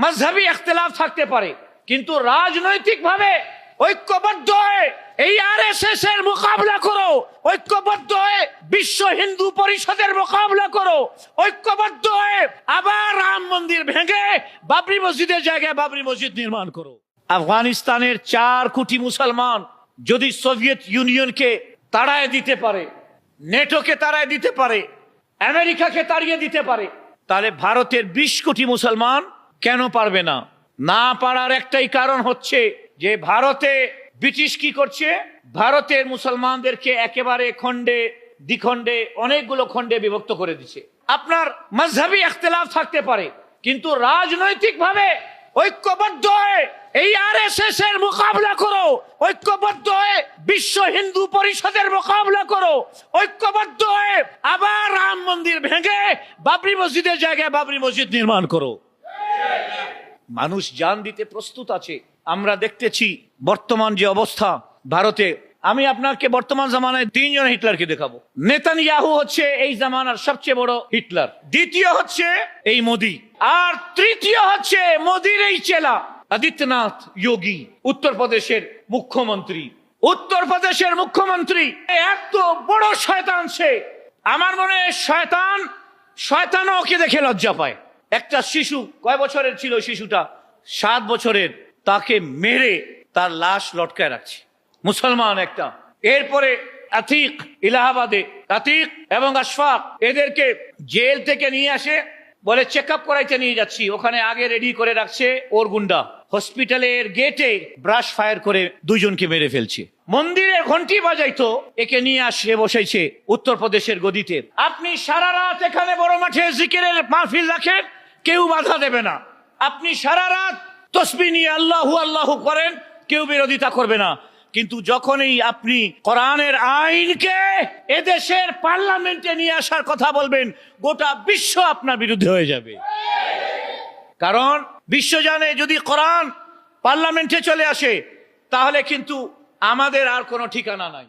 মাযহাবী ইখতিলাফ থাকতে পারে, কিন্তু রাজনৈতিকভাবে ঐক্যবদ্ধ হয়ে এই আরএসএস এর মোকাবিলা করো, ঐক্যবদ্ধ হয়ে বিশ্ব হিন্দু পরিষদের মোকাবিলা করো, ঐক্যবদ্ধ হয়ে আবার রাম মন্দির ভেঙে বাবরি মসজিদের জায়গায় বাবরি মসজিদ নির্মাণ করো। আফগানিস্তানের 4 কোটি মুসলমান যদি সোভিয়েত ইউনিয়নকে তাড়ায় দিতে পারে, নেটোকে তাড়ায় দিতে পারে, আমেরিকাকে তাড়িয়ে দিতে পারে, তাহলে ভারতের 20 কোটি মুসলমান কেন পারবে না? না পারার একটাই কারণ হচ্ছে যে ভারতে ব্রিটিশ কি করছে, ভারতের মুসলমানদেরকে একেবারে খণ্ডে দ্বিখণ্ডে অনেকগুলো খণ্ডে বিভক্ত করে দিচ্ছে। আপনার মাযহাবী ইখতিলাফ থাকতে পারে, কিন্তু রাজনৈতিকভাবে ঐক্যবদ্ধ হয়ে এই আরএসএস এর মোকাবিলা করো, ঐক্যবদ্ধ হয়ে বিশ্ব হিন্দু পরিষদের মোকাবিলা করো, ঐক্যবদ্ধ হয়ে আবার রাম মন্দির ভেঙে বাবরি মসজিদের জায়গায় বাবরি মসজিদ নির্মাণ করো। মানুষ জান দিতে প্রস্তুত আছে। আমরা দেখতেছি বর্তমান যে অবস্থা ভারতে। আমি আপনাকে বর্তমান জামানায় 3 জন হিটলারকে দেখাবো। নেতানিয়াহু হচ্ছে এই জামানার সবচেয়ে বড় হিটলার, দ্বিতীয় হচ্ছে এই মোদি, আর তৃতীয় হচ্ছে মোদির এই চেলা আদিত্যনাথ যোগী, উত্তরপ্রদেশের মুখ্যমন্ত্রী। উত্তরপ্রদেশের মুখ্যমন্ত্রী এত বড় শয়তান সে, আমার মনে হয় শয়তানও ওকে দেখে লজ্জা পায়। একটা শিশু, কয় বছরের ছিল শিশুটা? 7 বছরের, তাকে মেরে তার লাশ লটকায় রাখছে, মুসলমান একটা। এরপরে আতিক, ইলাহাবাদে আতিক এবং আশফাক, এদেরকে জেল থেকে নিয়ে আসে, বলে চেক আপ করাইতে নিয়ে যাচ্ছি, ওখানে আগে রেডি করে রাখছে ওর গুন্ডা। হসপিটালের গেটে ব্রাশ ফায়ার করে 2 জনকে মেরে ফেলছে। মন্দিরের ঘন্টি বাজাইতো, একে নিয়ে আসে বসাইছে উত্তরপ্রদেশের গদিতে। আপনি সারা রাত এখানে বড় মাঠে জিকিরের মাহফিল রাখেন, কেউ বাধা দেবে না। আপনি সারা রাত তসবিহ নিয়ে আল্লাহু আল্লাহু করেন, কেউ বিরোধিতা করবে না। কিন্তু যখনই আপনি কোরআনের আইনকে এদেশের পার্লামেন্টে নিয়ে আসার কথা বলবেন, গোটা বিশ্ব আপনার বিরুদ্ধে হয়ে যাবে। কারণ বিশ্ব জানে যদি কোরআন পার্লামেন্টে চলে আসে, তাহলে কিন্তু আমাদের আর কোনো ঠিকানা নাই।